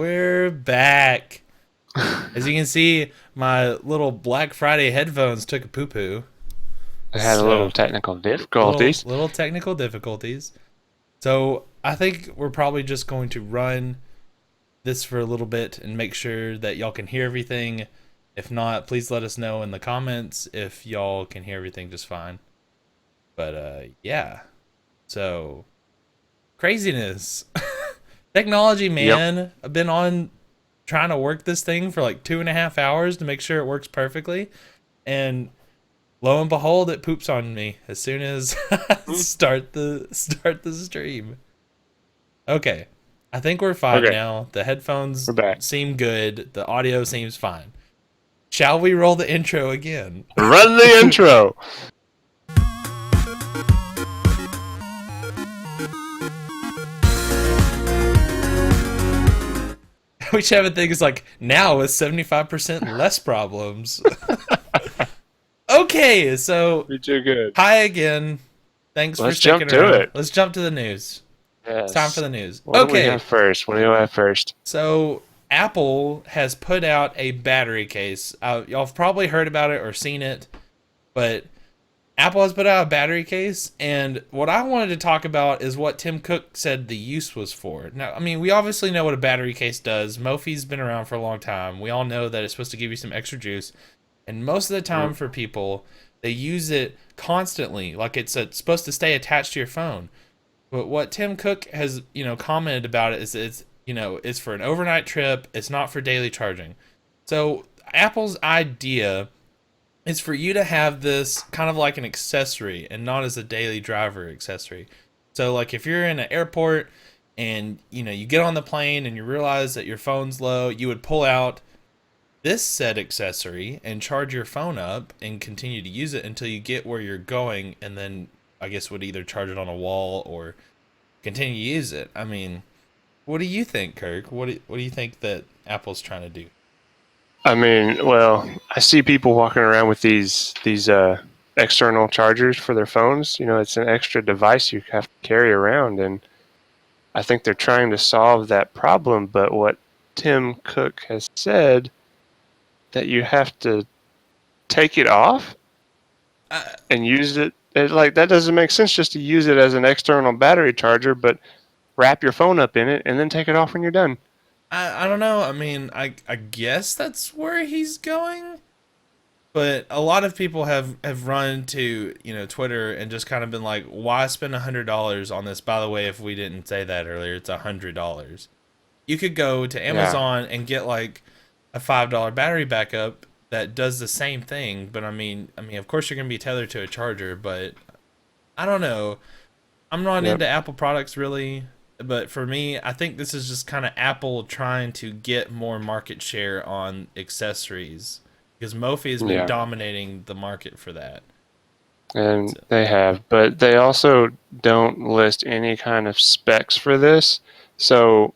We're back. As you can see, my little Black Friday headphones took a poo-poo. I had a So, little technical little difficulties. little technical difficulties. So, I think we're probably just going to run this for a little bit and make sure that y'all can hear everything. If not, please let us know in the comments if y'all can hear everything just fine. But yeah. So, craziness. Technology, Yep. man. I've been on trying to work this thing for like 2.5 hours to make sure it works perfectly, and lo and behold, it poops on me as soon as I start the stream. Okay, I think we're fine Okay, now. The headphones we're back. seem good. The audio seems fine. Shall we roll the intro again? Run the intro. Which have a thing is like now with 75% less problems. Okay, so You're too good. hi again. Thanks for Let's jump sticking to around. it. Let's jump to the news. It's time for Yes. the news. What do we Okay, have first? What do you have first? so Apple has put out a battery case. Y'all have probably heard about it or seen it, but Apple has put out a battery case, and what I wanted to talk about is what Tim Cook said the use was for. Now, I mean, we obviously know what a battery case does. Mophie's been around for a long time. We all know that it's supposed to give you some extra juice, and most of the time Mm. for people, they use it constantly, like it's supposed to stay attached to your phone. But what Tim Cook has, commented about it is it's for an overnight trip. It's not for daily charging. So Apple's idea is for you to have this kind of like an accessory and not as a daily driver accessory. So like if you're in an airport and you get on the plane and you realize that your phone's low, you would pull out this said accessory and charge your phone up and continue to use it until you get where you're going, and then I guess would either charge it on a wall or continue to use it. I mean, what do you think, Kirk? What do you think that Apple's trying to do? I mean, well, I see people walking around with these external chargers for their phones. You know, it's an extra device you have to carry around, and I think they're trying to solve that problem. But what Tim Cook has said that you have to take it off I and use it. Like that doesn't make sense just to use it as an external battery charger, but wrap your phone up in it and then take it off when you're done. I don't know. I mean, I guess that's where he's going. But a lot of people have run to Twitter and just kind of been like, why spend $100 on this? By the way, if we didn't say that earlier, it's $100. You could go to Yeah, Amazon and get like a $5 battery backup that does the same thing. But I mean, of course you're gonna be tethered to a charger. But I don't know. I'm not yep, into Apple products really. But for me, I think this is just kind of Apple trying to get more market share on accessories because Mophie has been yeah, dominating the market for that. and So, they have, but they also don't list any kind of specs for this. So,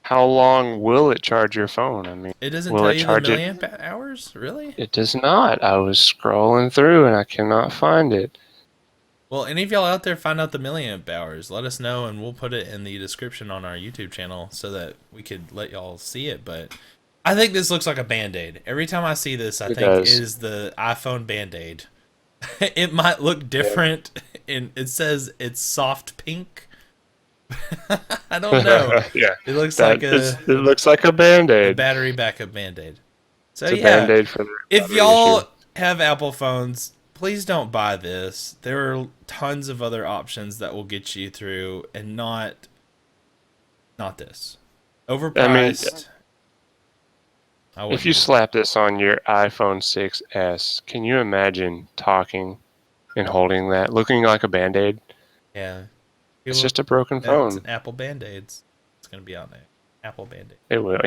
how long will it charge your phone? I mean, it doesn't will tell it you the charge it? milliamp hours, really? It does not. I was scrolling through and I cannot find it. Well, any of y'all out there find out the milliamp hours, let us know and we'll put it in the description on our YouTube channel so that we could let y'all see it. But I think this looks like a band-aid. Every time I see this, I It think it does. is the iPhone band-aid. It might look Yep. different and it says it's soft pink. I don't know. Yeah, It looks like that is. It looks like a band a aid. battery backup band-aid. So It's a yeah, band aid for the if battery issue. y'all have Apple phones, please don't buy this. There are tons of other options that will get you through, and not this. I mean, Overpriced. I if wouldn't you do it. slap this on your iPhone 6S, can you imagine talking and holding that, looking like a band aid? Yeah. It's People, just a broken it's an phone. Apple Band-Aid. It's gonna be on there. Apple Band-Aid. It will.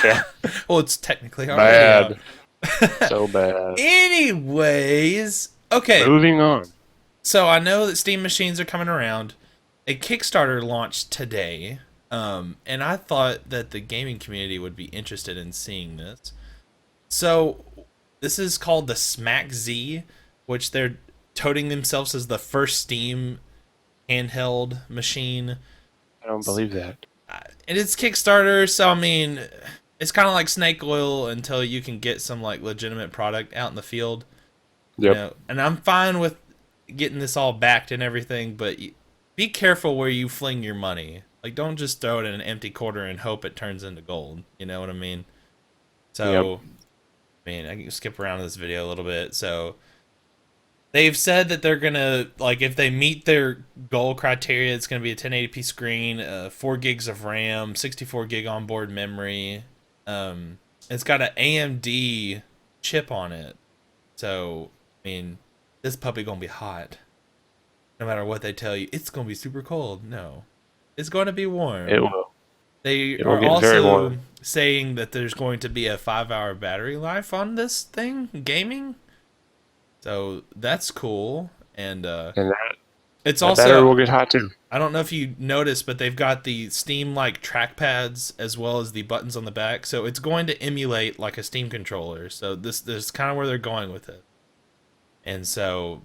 Yeah. Well, it's technically already out. Bad. So bad. Anyways, okay. Moving on. So I know that Steam machines are coming around. A Kickstarter launched today, and I thought that the gaming community would be interested in seeing this. So this is called the Smack Z, which they're toting themselves as the first Steam handheld machine. I don't believe that. And it's Kickstarter, so I mean, it's kind of like snake oil until you can get some like legitimate product out in the field. You Yep. know, and I'm fine with getting this all backed and everything, but be careful where you fling your money. Like, don't just throw it in an empty quarter and hope it turns into gold. You know what I mean? Yep. So, I mean, I can skip around this video a little bit. So, they've said that they're gonna like if they meet their goal criteria, it's gonna be a 1080p screen, 4 gigs of RAM, 64 gig onboard memory. It's got an AMD chip on it, so I mean, this puppy gonna be hot. No matter what they tell you, it's gonna be super cold. No, it's going to be It warm. will. They It will are get very also warm. saying that there's going to be a 5-hour battery life on this thing, gaming. So that's cool. And And it's that battery will also, get hot too. I don't know if you noticed, but they've got the Steam like trackpads as well as the buttons on the back. So it's going to emulate like a Steam controller. So this is kind of where they're going with it. And so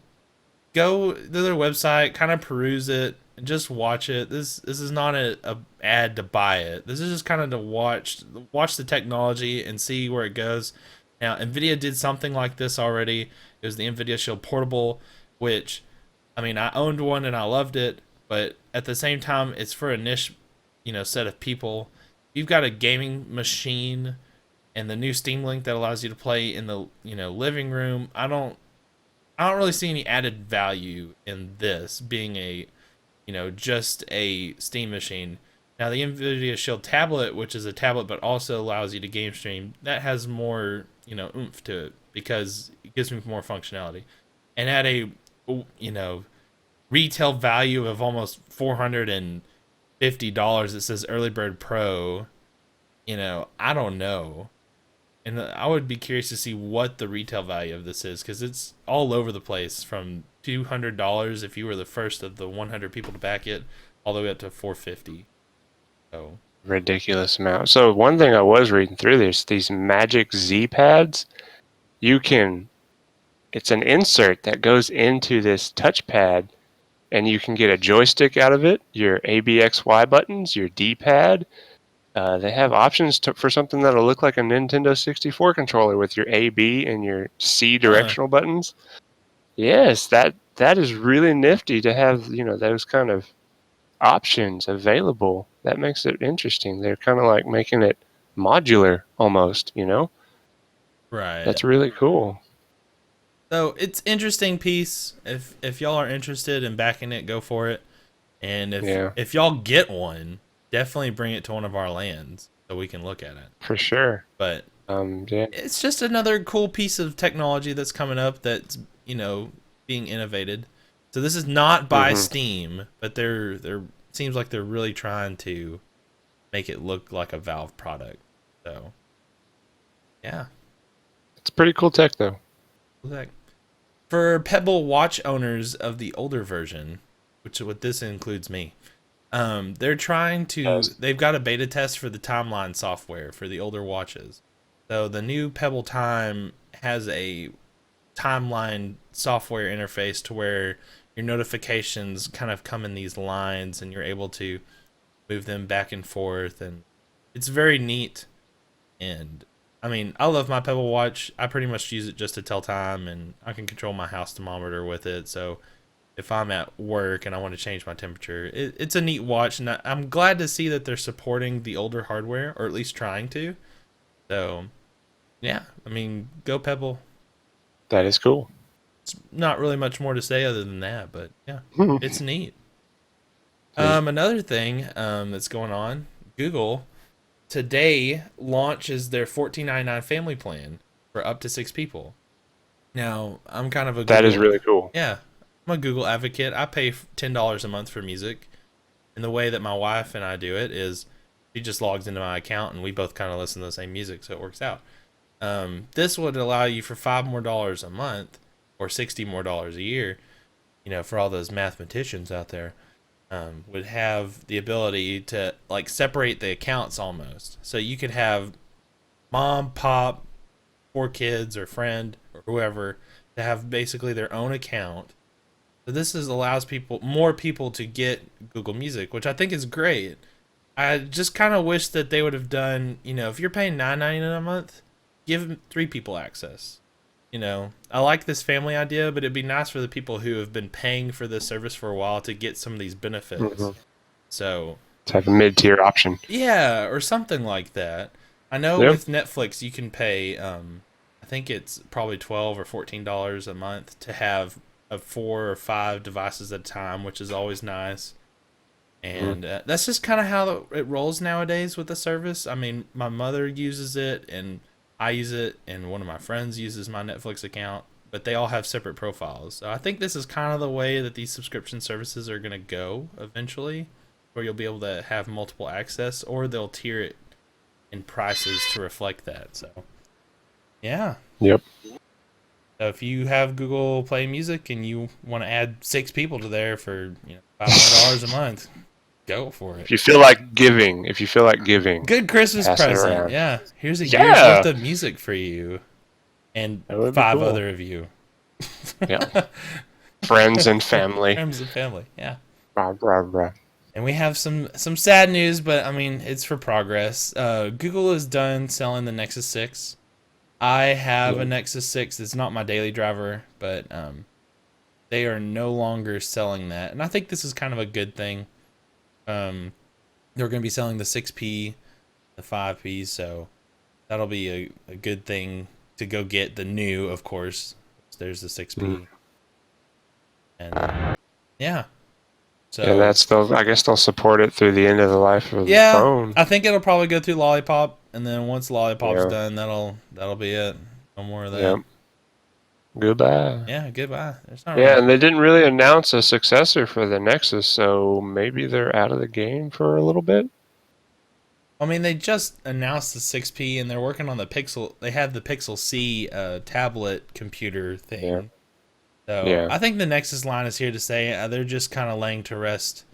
go to their website, kind of peruse it, and just watch it. This is not a ad to buy it. This is just kind of to watch the technology and see where it goes. Now, Nvidia did something like this already. It was the Nvidia Shield Portable, which, I mean, I owned one and I loved it, but at the same time, it's for a niche, set of people. You've got a gaming machine and the new Steam Link that allows you to play in the living room. I don't really see any added value in this being a, just a Steam machine. Now the Nvidia Shield tablet, which is a tablet but also allows you to game stream, that has more, oomph to it because it gives me more functionality. And at a, retail value of almost $450, it says Early Bird Pro. I don't know. And I would be curious to see what the retail value of this is because it's all over the place from $200 if you were the first of the 100 people to back it, all the way up to $450. So Ridiculous amount. So one thing I was reading through this, these Magic Z pads, you can, it's an insert that goes into this touchpad, and you can get a joystick out of it, your ABXY buttons, your D-pad. They have options for something that'll look like a Nintendo 64 controller with your A, B, and your C huh. directional buttons. Yes, that is really nifty to have, those kind of options available. That makes it interesting. They're kind of like making it modular almost. Right. That's really cool. So it's interesting piece. If y'all are interested in backing it, go for it. And if Yeah, if y'all get one, definitely bring it to one of our lands so we can look at it. for sure. But Yeah. it's just another cool piece of technology that's coming up that's being innovated. So this is not by hmm Steam, but they're seems like they're really trying to make it look like a Valve product. So yeah. It's pretty cool tech, though. Like, for Pebble watch owners of the older version, which what this includes me, they're trying to. Yes. They've got a beta test for the timeline software for the older watches. So the new Pebble Time has a timeline software interface to where your notifications kind of come in these lines, and you're able to move them back and forth, and it's very neat. And I mean, I love my Pebble Watch. I pretty much use it just to tell time, and I can control my house thermometer with it. So if I'm at work and I want to change my temperature, it's a neat watch, and I'm glad to see that they're supporting the older hardware, or at least trying to. So yeah, I mean, go Pebble. That is cool. It's not really much more to say other than that, but yeah, it's neat. Neat. Another thing that's going on, Google today launches their $14.99 family plan for up to 6 people. Now, I'm kind of a That is Google, really cool. yeah, I'm a Google advocate. I pay $10 a month for music, and the way that my wife and I do it is she just logs into my account and we both kind of listen to the same music, so it works out. This would allow you for $5 more a month or $60 more a year. For all those mathematicians out there, would have the ability to like separate the accounts almost. So you could have mom, pop, 4 kids, or friend, or whoever to have basically their own account. So this allows more people to get Google Music, which I think is great. I just kind of wish that they would have done, if you're paying $9.99 a month, give 3 people access. I like this family idea, but it'd be nice for the people who have been paying for this service for a while to get some of these benefits. So, To have a mid-tier option. yeah, or something like that. I know with Netflix you can pay, I think it's probably $12 or $14 a month to have 4 or 5 devices at a time, which is always nice. And that's just kind of how it rolls nowadays with the service. I mean, my mother uses it, and I use it, and one of my friends uses my Netflix account, but they all have separate profiles. So I think this is kind of the way that these subscription services are going to go eventually, where you'll be able to have multiple access, or they'll tier it in prices to reflect that. So, yeah. Yep. So if you have Google Play Music and you want to add 6 people to there for $500 a month, go for it. If you feel like giving, Good Christmas pass it present. around. Yeah. Here's a year's Yeah. worth of music for you. And That would be 5 cool. other of you. Yeah. Friends and family. Friends and family. Yeah. Rah, rah, rah. And we have some sad news, but I mean, it's for progress. Google is done selling the Nexus 6. I have a Nexus 6. It's not my daily driver, but they are no longer selling that. And I think this is kind of a good thing. They're going to be selling the 6P, the 5P, so that'll be a good thing to go get the new, of course. There's the 6P. And yeah. So And I guess they'll support it through the end of the life of the yeah, phone. I think it'll probably go through Lollipop, and then once Lollipop's Yeah. done, that'll be it. No more of that. Yep. Goodbye. Yeah, goodbye. There's not Yeah, really... and they didn't really announce a successor for the Nexus, so maybe they're out of the game for a little bit. I mean, they just announced the 6P, and they're working on the Pixel. They have the Pixel C tablet computer thing. Yeah. So Yeah. I think the Nexus line is here to stay. They're just kind of laying to rest.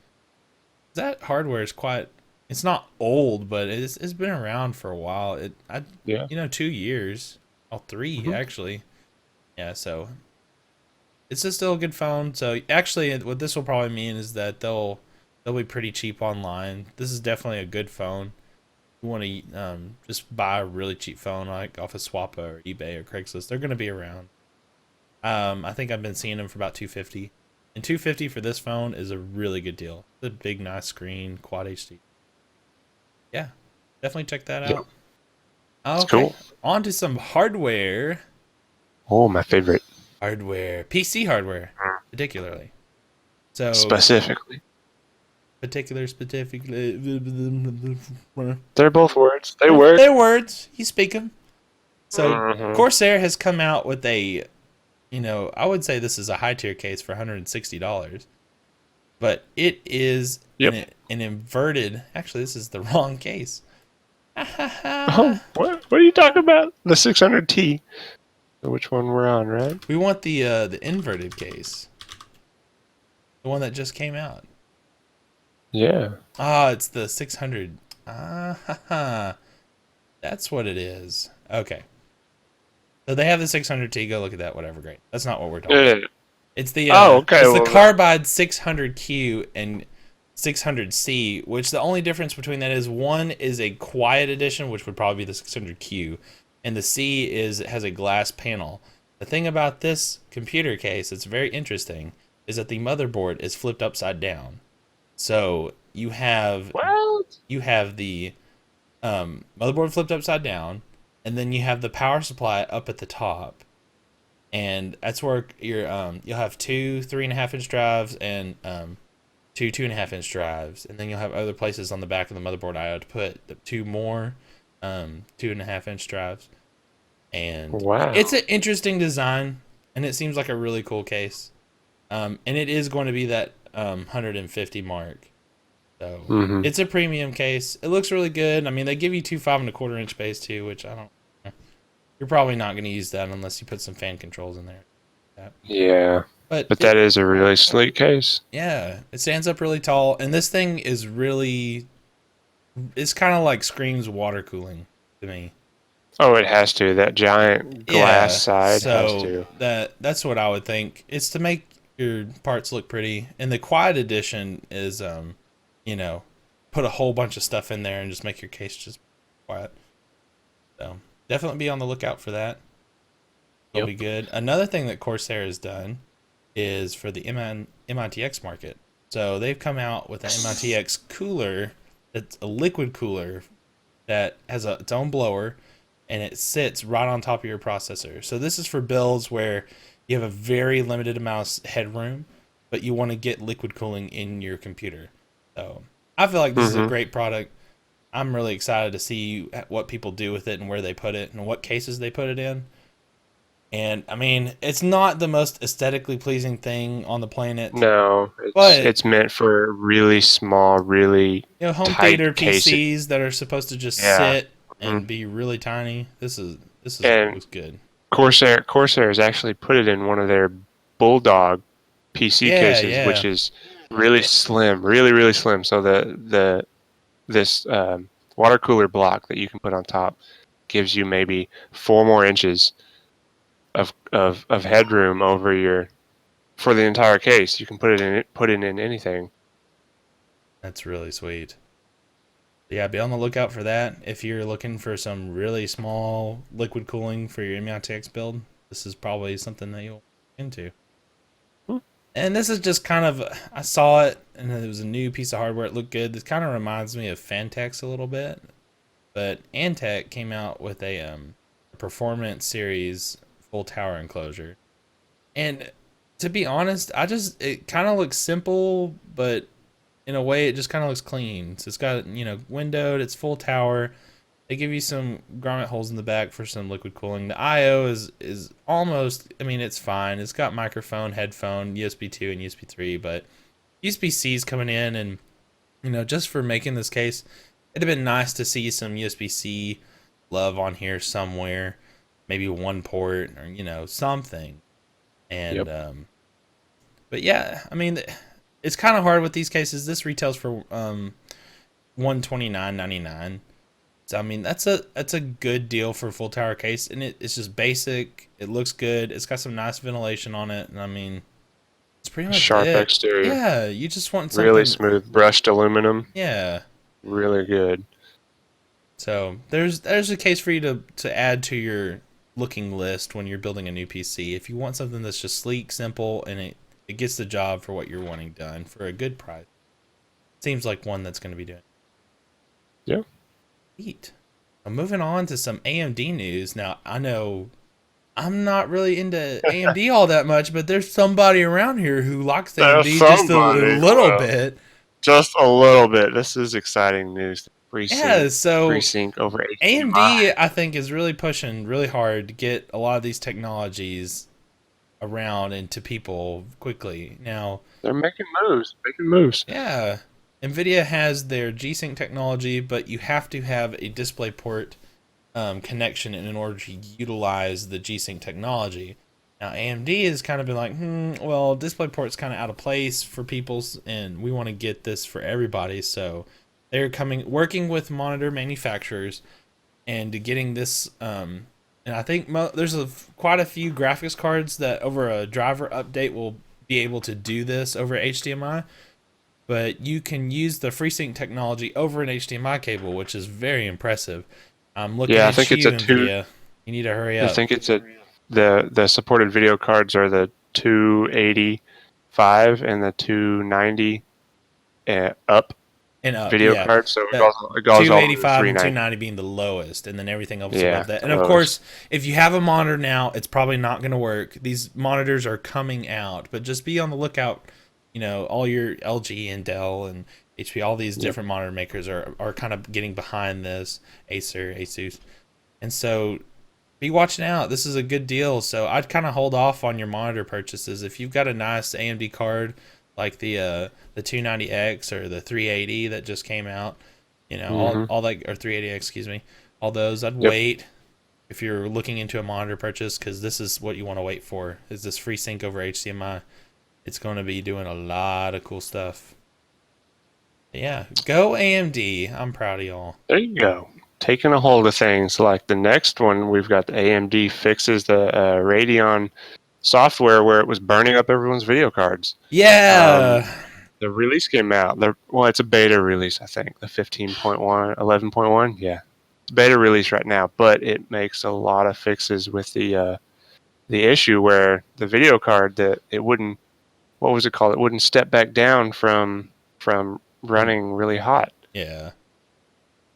That hardware is quite. It's not old, but it's been around for a while. 2 years, 3 actually. Yeah, so it's just still a good phone. So actually, what this will probably mean is that they'll be pretty cheap online. This is definitely a good phone. You want to just buy a really cheap phone like off of Swappa or eBay or Craigslist. They're going to be around. I think I've been seeing them for about $250, and $250 for this phone is a really good deal. It's a big, nice screen, quad HD. Yeah, definitely check that out. It's Okay, cool. on to some hardware. Oh, my favorite. Hardware, PC hardware, particularly. So Specifically. specifically. They're both words. They work. They're words. You speak them. So Mhm. Corsair has come out with a, I would say this is a high tier case for $160, but it is an inverted. Actually, this is the wrong case. Oh, what are you talking about? The 600T. Which one we're on, right? We want the inverted case, the one that just came out. Yeah. It's the 600. That's what it is. Okay. So they have the 600T. Go look at that. Whatever. Great. That's not what we're talking about. It's the okay. It's the Carbide 600Q and 600C, which the only difference between that is one is a quiet edition, which would probably be the 600Q, and the C has a glass panel. The thing about this computer case that's very interesting is that the motherboard is flipped upside down. So you have the motherboard flipped upside down, and then you have the power supply up at the top, and that's where you'll have 2 3.5-inch drives and 2 2.5-inch drives, and then you'll have other places on the back of the motherboard I.O. to put the 2 more 2.5-inch drives. And it's an interesting design, and it seems like a really cool case. And it is going to be that 150 mark. So it's a premium case. It looks really good. I mean, they give you 2 5.25-inch bays too, which I don't. You're probably not going to use that unless you put some fan controls in there. Yeah. But that is a really sleek case. Yeah, it stands up really tall, and this thing is really. It's kind of like screams water cooling to me. Oh, it has to. That giant glass side has to. That's what I would think. It's to make your parts look pretty, and the quiet edition is, put a whole bunch of stuff in there and just make your case just quiet. So definitely be on the lookout for that. It'll be good. Another thing that Corsair has done is for the MI-ITX market. So they've come out with an MI-ITX cooler that's a liquid cooler that has its own blower, and it sits right on top of your processor. So this is for builds where you have a very limited amount of headroom, but you want to get liquid cooling in your computer. So I feel like this is a great product. I'm really excited to see what people do with it and where they put it and what cases they put it in. And I mean, it's not the most aesthetically pleasing thing on the planet. No, it's meant for really small, really home tight theater cases. PCs that are supposed to just sit and be really tiny. This looks good. Corsair has actually put it in one of their Bulldog PC cases, which is really slim, really slim. So this water cooler block that you can put on top gives you maybe 4 more inches of headroom over for the entire case. You can put it in anything. That's really sweet. Yeah, be on the lookout for that. If you're looking for some really small liquid cooling for your MI-ITX build, this is probably something that you'll look into. And this is just kind of, I saw it and it was a new piece of hardware. It looked good. This kind of reminds me of Fantex a little bit, but Antec came out with a performance series full tower enclosure, and to be honest, it kind of looks simple, but in a way it just kind of looks clean. So it's got, windowed, it's full tower. They give you some grommet holes in the back for some liquid cooling. The IO is almost, I mean, it's fine. It's got microphone, headphone, USB 2 and USB 3, but USB-C is coming in, and just for making this case, it'd have been nice to see some USB-C love on here somewhere. Maybe one port or something. And but yeah, I mean, it's kind of hard with these cases. This retails for $129.99. So I mean, that's a good deal for a full tower case, and it's just basic. It looks good. It's got some nice ventilation on it, and I mean, it's pretty much sharp exterior. Yeah, you just want something really smooth brushed aluminum. Yeah, really good. So there's a case for you to add to your looking list when you're building a new PC. If you want something that's just sleek, simple, and it gets the job for what you're wanting done for a good price, seems like one that's going to be doing. Yeah. Neat. Now, moving on to some AMD news. Now, I know I'm not really into AMD all that much, but there's somebody around here who likes AMD just a little bit. Just a little bit. This is exciting news. FreeSync over HDMI. HDMI. I think is really pushing really hard to get a lot of these technologies around and to people quickly. Now they're making moves. Yeah, NVIDIA has their G-Sync technology, but you have to have a DisplayPort connection in order to utilize the G-Sync technology. Now AMD has kind of been like, well, DisplayPort's kind of out of place for people's, and we want to get this for everybody, so they're working with monitor manufacturers and getting this. And I think there's quite a few graphics cards that over a driver update will be able to do this over HDMI. But you can use the FreeSync technology over an HDMI cable, which is very impressive. I'm looking at NVIDIA. You need to hurry up. I think the supported video cards are the 285 and the 290 up. And up, video cards, so it goes 285 and 290 being the lowest, and then everything else above that. And of course, if you have a monitor now, it's probably not going to work. These monitors are coming out, but just be on the lookout. All your LG and Dell and HP, all these different monitor makers are kind of getting behind this. Asus, and so be watching out. This is a good deal, so I'd kind of hold off on your monitor purchases if you've got a nice AMD card like the 290X or the 380 that just came out, all that, or 380X, excuse me, all those. I'd wait if you're looking into a monitor purchase, because this is what you want to wait for, is this FreeSync over HDMI. It's going to be doing a lot of cool stuff. Yeah, go AMD. I'm proud of y'all. There you go. Taking a hold of things. Like the next one, we've got the AMD fixes the Radeon software where it was burning up everyone's video cards. Yeah. The release came out. Well, it's a beta release, I think. The 15.1, 11.1. Yeah, it's beta release right now, but it makes a lot of fixes with the issue where the video card that it wouldn't. What was it called? It wouldn't step back down from running really hot. Yeah.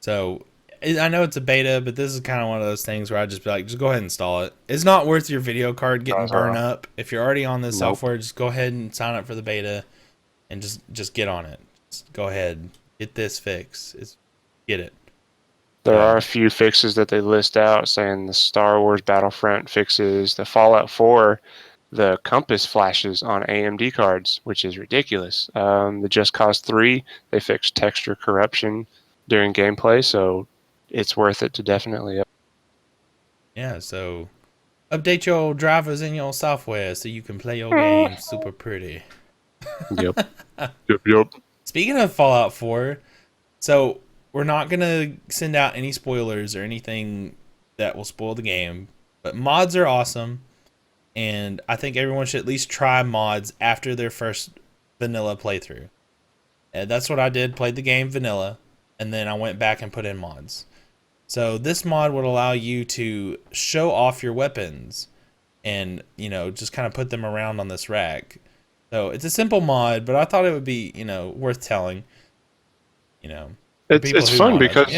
So I know it's a beta, but this is kind of one of those things where I just be like, just go ahead and install it. It's not worth your video card getting burned up. If you're already on this Nope. software, just go ahead and sign up for the beta, and just get on it. Just go ahead, get this fix. Get it. There are a few fixes that they list out, saying the Star Wars Battlefront fixes, the Fallout 4, the compass flashes on AMD cards, which is ridiculous. The Just Cause 3, they fixed texture corruption during gameplay, so it's worth it to definitely. Yeah. So update your drivers in your software so you can play your game super pretty. Yep. Yep. Speaking of Fallout 4, so we're not gonna send out any spoilers or anything that will spoil the game, but mods are awesome, and I think everyone should at least try mods after their first vanilla playthrough. And that's what I did, played the game vanilla, and then I went back and put in mods. So this mod would allow you to show off your weapons and, just kind of put them around on this rack. So it's a simple mod, but I thought it would be, worth telling. It's fun because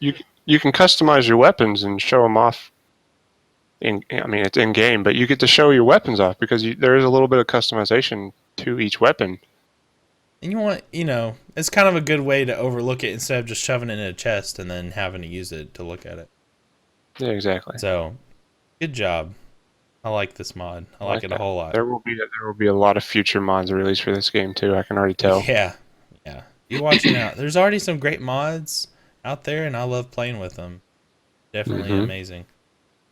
you can customize your weapons and show them off. It's in game, but you get to show your weapons off because there is a little bit of customization to each weapon. And you want, it's kind of a good way to overlook it instead of just shoving it in a chest and then having to use it to look at it. Yeah, exactly. So, good job. I like this mod. I like it a whole lot. There will be a lot of future mods released for this game too. I can already tell. Yeah. You're watching out. There's already some great mods out there, and I love playing with them. Definitely amazing.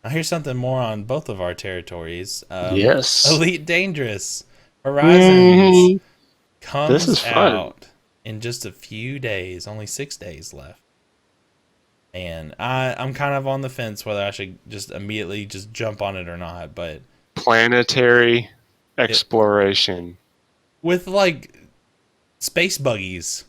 Now here's something more on both of our territories. Yes. Elite Dangerous Horizons comes out in just a few days. Only 6 days left. And I'm kind of on the fence whether I should just immediately just jump on it or not. But planetary exploration with space buggies.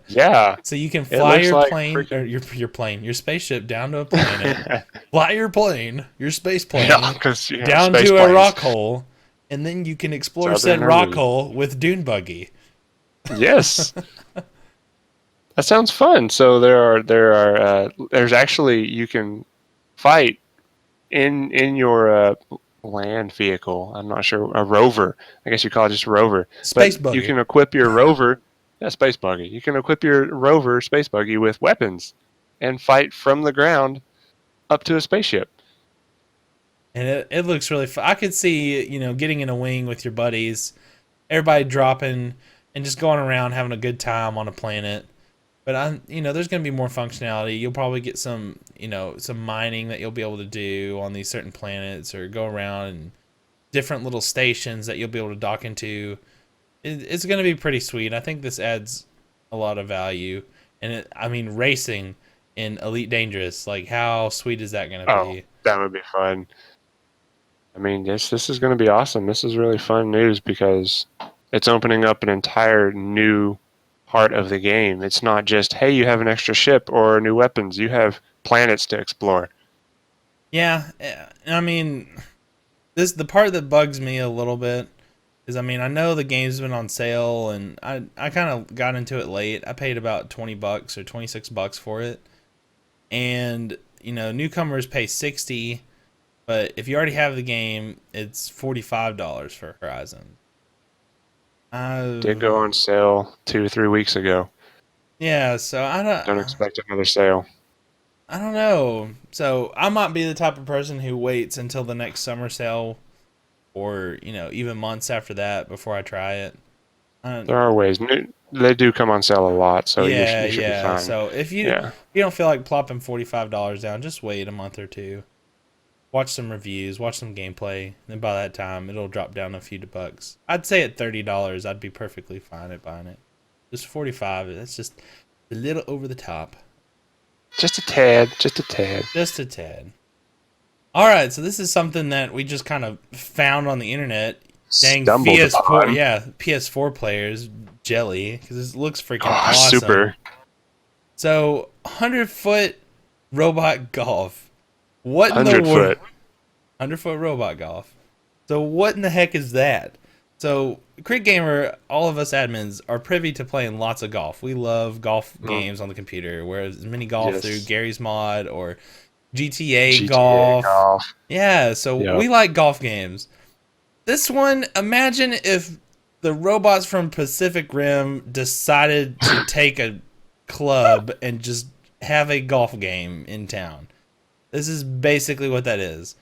Yeah. So you can fly your plane or your spaceship down to a planet, fly your space plane down to a rock hole, and then you can explore said rock hole with Dune Buggy. Yes. That sounds fun. So there's actually, you can fight in your land vehicle. I'm not sure, a rover. I guess you call it just a rover. Space buggy. You can equip your rover. Yeah, space buggy. You can equip your rover space buggy with weapons and fight from the ground up to a spaceship. And it looks really fun. I could see, getting in a wing with your buddies, everybody dropping and just going around having a good time on a planet. But there's going to be more functionality. You'll probably get some mining that you'll be able to do on these certain planets, or go around and different little stations that you'll be able to dock into. It's going to be pretty sweet. I think this adds a lot of value. And racing in Elite Dangerous, how sweet is that going to be? Oh, that would be fun. This is going to be awesome. This is really fun news because it's opening up an entire new part of the game. It's not just, hey, you have an extra ship or new weapons. You have planets to explore. Yeah, the part that bugs me a little bit is, I know the game's been on sale, and I kind of got into it late. I paid about $20 or $26 for it. And, newcomers pay $60, but if you already have the game, it's $45 for Horizon. Did go on sale 2 or 3 weeks ago. Yeah, so I don't expect another sale. I don't know. So I might be the type of person who waits until the next summer sale, or even months after that before I try it. There are ways. They do come on sale a lot, so you should be fine. So if you don't feel like plopping $45 down, just wait a month or two. Watch some reviews, watch some gameplay, and by that time it'll drop down a few bucks. I'd say at $30, I'd be perfectly fine at buying it. Just $45, that's just a little over the top. Just a tad. Just a tad. Just a tad. All right, so this is something that we just kind of found on the internet. dang stumbled PS4, upon. yeah, PS4 players jelly because it looks freaking Oh, awesome. super. So 100-foot robot golf. What in the 100 world? foot. 100-foot robot golf. So what in the heck is that? So Critgamer, all of us admins are privy to playing lots of golf. We love golf games on the computer, whereas mini golf through Yes. Gary's mod or GTA GTA golf. golf. Yeah, so Yep. we like golf games. This one, imagine if the robots from Pacific Rim decided to take a club and just have a golf game in town. This is basically what that is.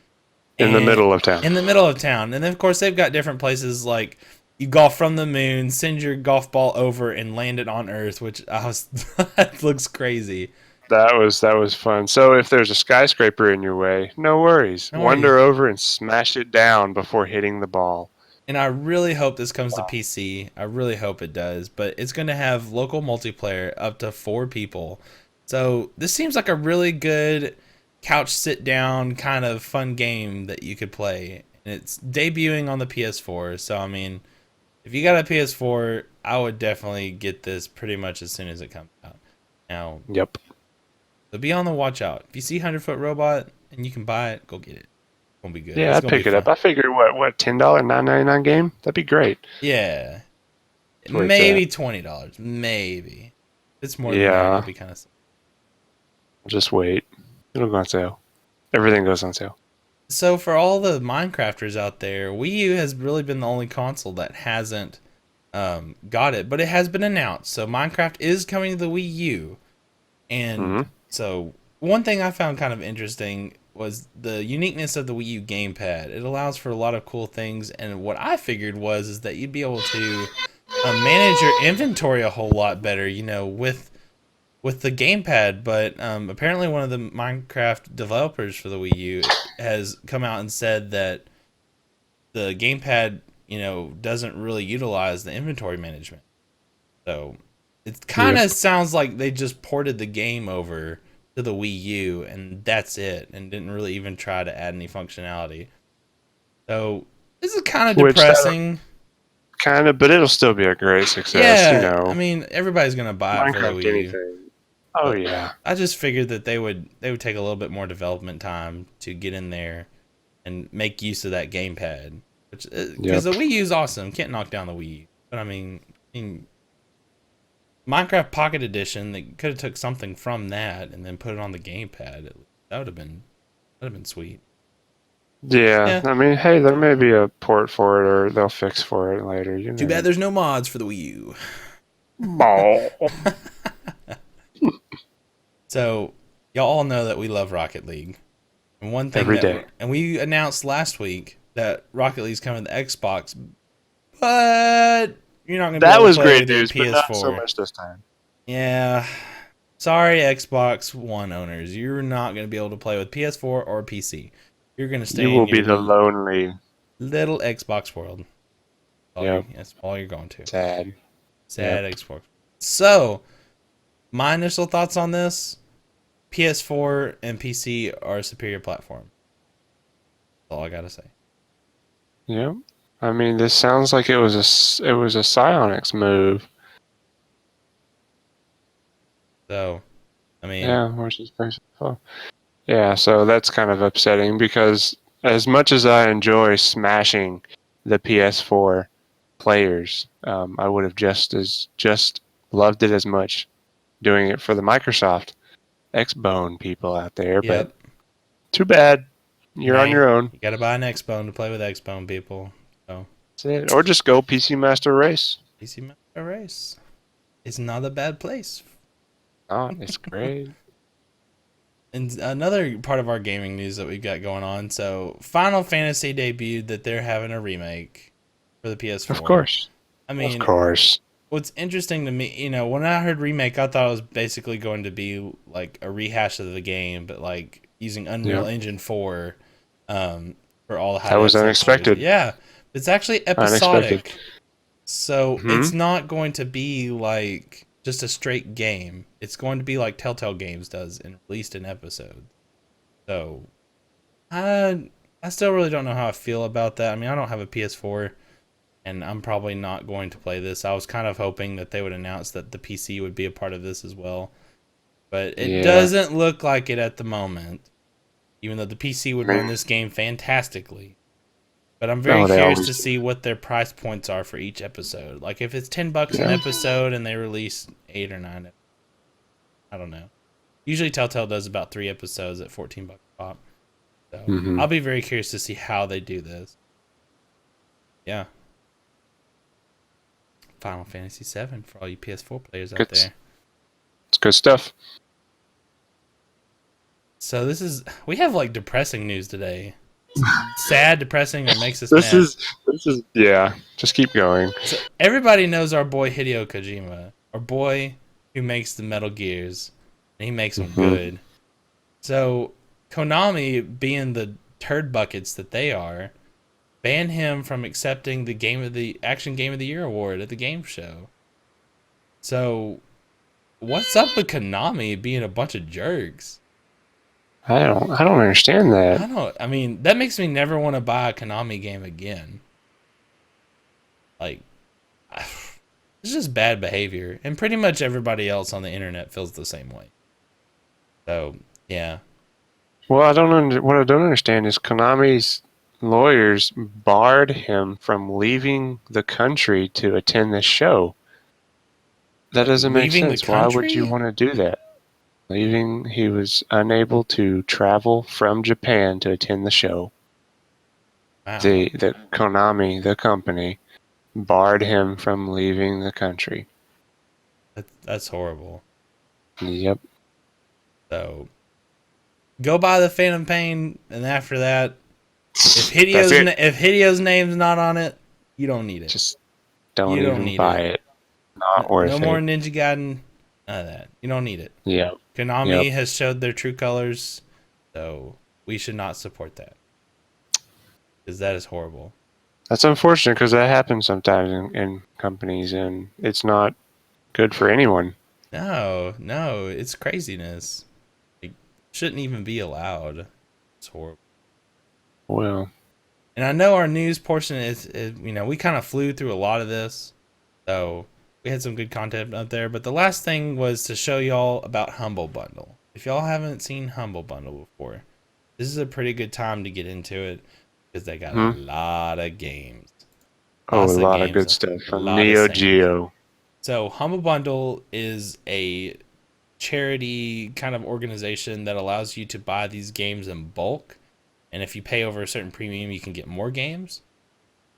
In the middle of town. In the middle of town. And then, of course, they've got different places like you golf from the moon, send your golf ball over, and land it on Earth, which that looks crazy. That was fun. So if there's a skyscraper in your way, no worries. No Wander worries. over and smash it down before hitting the ball. And I really hope this comes to PC. I really hope it does. But it's going to have local multiplayer up to 4 people. So this seems like a really good couch sit down kind of fun game that you could play. And it's debuting on the PS4. So, I mean, if you got a PS4, I would definitely get this pretty much as soon as it comes out. Now, Yep. so be on the watch out. If you see 100-foot robot and you can buy it, go get it. It's going to be good. Yeah, It's I'd gonna pick be it up. fun. I figure what $10, $9.99 game? That'd be great. Yeah. where it's Maybe $20. Maybe. If it's more than that, Yeah. it'll be kind of. Just wait. It'll go on sale. Everything goes on sale. So for all the Minecrafters out there, Wii U has really been the only console that hasn't got it, but it has been announced. So Minecraft is coming to the Wii U, and so one thing I found kind of interesting was the uniqueness of the Wii U Gamepad. It allows for a lot of cool things, and what I figured is that you'd be able to manage your inventory a whole lot better, you know, with the gamepad. But apparently one of the Minecraft developers for the Wii U has come out and said that the gamepad, you know, doesn't really utilize the inventory management. So it kind of sounds like they just ported the game over to the Wii U and that's it, and didn't really even try to add any functionality. So this is kind of depressing. Kind of, but it'll still be a great success. Yeah, You know, I mean, everybody's gonna buy it for the Minecraft Wii U. anything. Oh yeah. I just figured that they would take a little bit more development time to get in there and make use of that gamepad, which because the Wii U is awesome. Can't knock down the Wii U, but I mean Minecraft Pocket Edition, they could have took something from that and then put it on the gamepad. That would have been sweet. Yeah, I mean, hey, there may be a port for it, or they'll fix for it later. You Too know. bad there's no mods for the Wii U. Ball. So y'all all know that we love Rocket League, and one thing Every day. and we announced last week that Rocket League's coming to Xbox, but you're not gonna be That able was to play great with your news, but PS4. not so much this time. Yeah, sorry Xbox One owners, you're not gonna be able to play with PS4 or PC. You're gonna stay. You will in be your the lonely. little Xbox world. That's all you're going to. Sad. Sad Xbox. So, my initial thoughts on this: PS4 and PC are a superior platform. That's all I gotta say. Yeah. I mean, this sounds like it was a Psyonix move. So, I mean, Yeah, which is pretty cool. Yeah, so that's kind of upsetting because as much as I enjoy smashing the PS4 players, I would have just loved it as much doing it for the Microsoft XBONE people out there. yep. But too bad, you're on Hey, your own. You gotta buy an XBONE to play with XBONE people. So, That's it. Or just go PC Master Race. PC Master Race is not a bad place. Oh, it's great. And another part of our gaming news that we got going on. So, Final Fantasy debuted that they're having a remake for the PS4. Of course. I mean, Of course. what's interesting to me, you know, when I heard remake, I thought it was basically going to be like a rehash of the game, but like using Unreal Engine 4 for all the That was unexpected. Yeah, it's actually episodic. Unexpected. So it's not going to be like just a straight game. It's going to be like Telltale Games does and released in episodes. So I still really don't know how I feel about that. I mean, I don't have a PS4, and I'm probably not going to play this. I was kind of hoping that they would announce that the PC would be a part of this as well, but it Yeah. doesn't look like it at the moment. Even though the PC would I run mean, this game fantastically. But I'm very oh, they curious always to do. see what their price points are for each episode. Like if it's $10 an Yeah. episode and they release 8 or 9, I don't know. Usually Telltale does about 3 episodes at $14 pop. So Hmm. I'll be very curious to see how they do this. Yeah. Final Fantasy VII for all you PS4 players out Good. there. It's good stuff. So we have like depressing news today. Sad, depressing, or makes us This mad. is yeah. Just keep going. So everybody knows our boy Hideo Kojima, our boy who makes the Metal Gears, and he makes them Hmm. good. So Konami, being the turd buckets that they are, banned him from accepting the Action Game of the Year award at the game show. So what's up with Konami being a bunch of jerks? I don't understand I that. don't know. I mean, that makes me never want to buy a Konami game again. Like, it's just bad behavior, and pretty much everybody else on the internet feels the same way. So yeah, Well, what I don't understand is Konami's lawyers barred him from leaving the country to attend this show. That doesn't make leaving the sense. Why would you country. want to do that? He was unable to travel from Japan to attend the show. Wow, The Konami, the company, barred him from leaving the country. that's horrible. Yep. So go buy the Phantom Pain, and after that, That's it. If Hideo's name's not on it, you don't need it. Just don't You don't even need buy it. it. Not No worth more it. Ninja Gaiden. None of that. You don't need it. Yep. Konami Yep. has showed their true colors, so we should not support that because that is horrible. That's unfortunate because that happens sometimes in companies, and it's not good for anyone. No, it's craziness. It shouldn't even be allowed. It's horrible. Well, And I know our news portion is we kind of flew through a lot of this, so we had some good content up there. But the last thing was to show y'all about Humble Bundle. If y'all haven't seen Humble Bundle before, this is a pretty good time to get into it because they got a hmm? lot of games. Oh, a Lots of lot of games, good a stuff from lot of Neo singles. Geo. So Humble Bundle is a charity kind of organization that allows you to buy these games in bulk. And if you pay over a certain premium, you can get more games.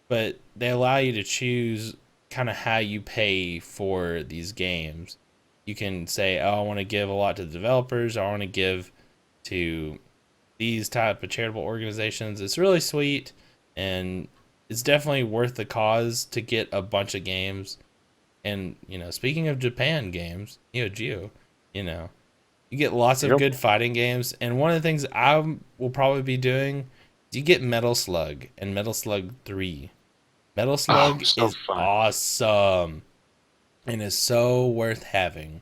But they allow you to choose kind of how you pay for these games. You can say, oh, I want to give a lot to the developers. I want to give to these type of charitable organizations. It's really sweet, and it's definitely worth the cause to get a bunch of games. And, speaking of Japan games, Neo Geo, you know, you get lots of Yep. good fighting games. And one of the things I will probably be doing is you get Metal Slug and Metal Slug 3. Metal Oh, Slug so is fun. awesome and is so worth having.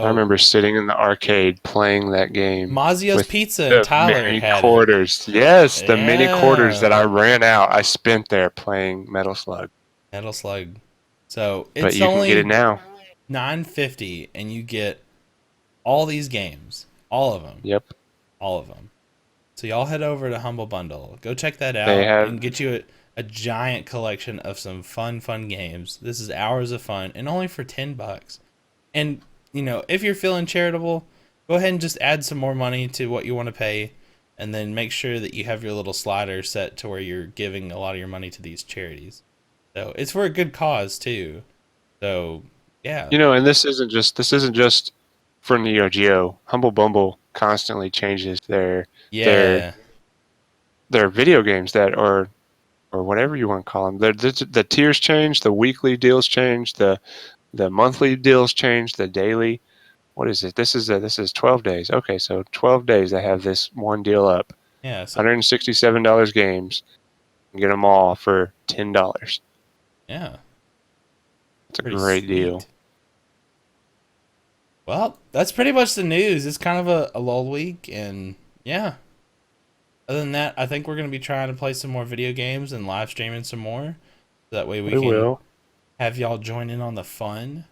I So, remember sitting in the arcade playing that game Mazio's with Pizza and the Tyler mini had it. quarters. Yes, the mini quarters Yeah, that I ran out, I spent there playing Metal Slug. Metal Slug. So, But it's you can get it only now. $9.50 and you get all these games. All of them. Yep. All of them. So y'all head over to Humble Bundle. Go check that They out have and get you a giant collection of some fun games. This is hours of fun and only for $10. And, if you're feeling charitable, go ahead and just add some more money to what you want to pay and then make sure that you have your little slider set to where you're giving a lot of your money to these charities. So it's for a good cause too. So, yeah. and this isn't just for Neo Geo. Humble Bumble constantly changes their Yeah. their video games that are or whatever you want to call them. The tiers change, the weekly deals change, the monthly deals change, the daily. What is it? This is 12 days. Okay, so 12 days they have this one deal up. Yeah. So, $167 games. You can get them all for $10. yeah. It's a Pretty great deal. sweet. Well, that's pretty much the news. It's kind of a lull week, and yeah. Other than that, I think we're going to be trying to play some more video games and live streaming some more. That way we We can will. have y'all join in on the fun.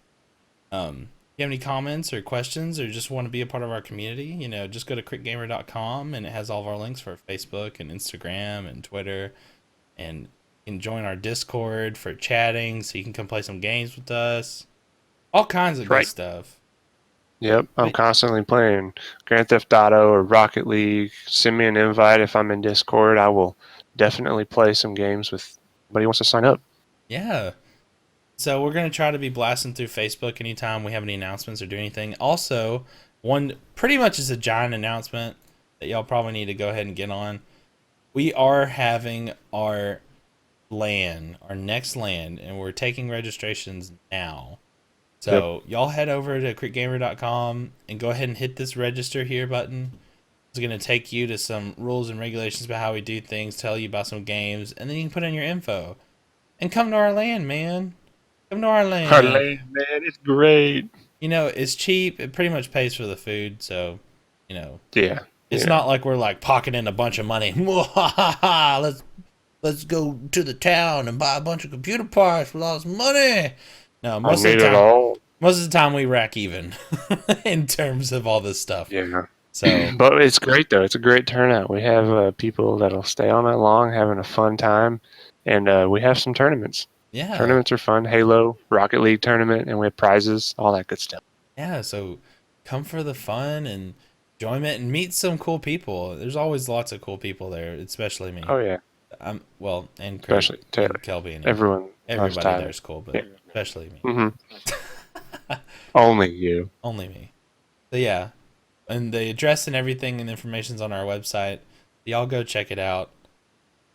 If you have any comments or questions or just want to be a part of our community, you know, just go to critgamer.com and it has all of our links for Facebook and Instagram and Twitter. And you can join our Discord for chatting so you can come play some games with us. All kinds of good stuff. Yep, I'm constantly playing Grand Theft Auto or Rocket League. Send me an invite if I'm in Discord. I will definitely play some games with anybody who wants to sign up. Yeah. So we're going to try to be blasting through Facebook anytime we have any announcements or do anything. Also, one pretty much is a giant announcement that y'all probably need to go ahead and get on. We are having our next LAN, and we're taking registrations now. So y'all head over to critgamer.com and go ahead and hit this register here button. It's going to take you to some rules and regulations about how we do things, tell you about some games, and then you can put in your info. And come to our LAN, man. Come to our LAN. Our LAN, man, it's great. You know, it's cheap. It pretty much pays for the food, so, you know. Yeah. It's not like we're like pocketing a bunch of money. Let's go to the town and buy a bunch of computer parts with all this money. No, most of the time we rack even in terms of all this stuff. Yeah. So, but it's great though. It's a great turnout. We have people that'll stay all night long having a fun time, and we have some tournaments. Yeah. Tournaments are fun. Halo, Rocket League tournament, and we have prizes, all that good stuff. Yeah, so come for the fun and enjoyment and meet some cool people. There's always lots of cool people there, especially me. Oh yeah. Well, and especially Taylor, and Kelby, and everybody there's cool, but especially me. Mm-hmm. Only you. Only me. So yeah, and the address and everything and the information's on our website. Y'all go check it out.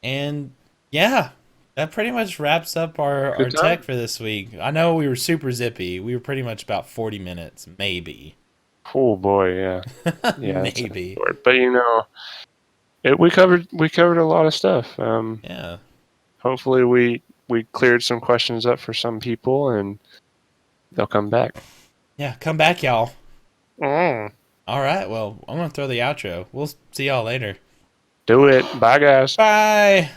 And yeah, that pretty much wraps up our tech for this week. I know we were super zippy. We were pretty much about 40 minutes, maybe. Oh boy, yeah, yeah, maybe. But you know, we covered a lot of stuff. Yeah. Hopefully, we cleared some questions up for some people, and they'll come back. Yeah, come back, y'all. Mm. All right. Well, I'm gonna throw the outro. We'll see y'all later. Do it. Bye, guys. Bye.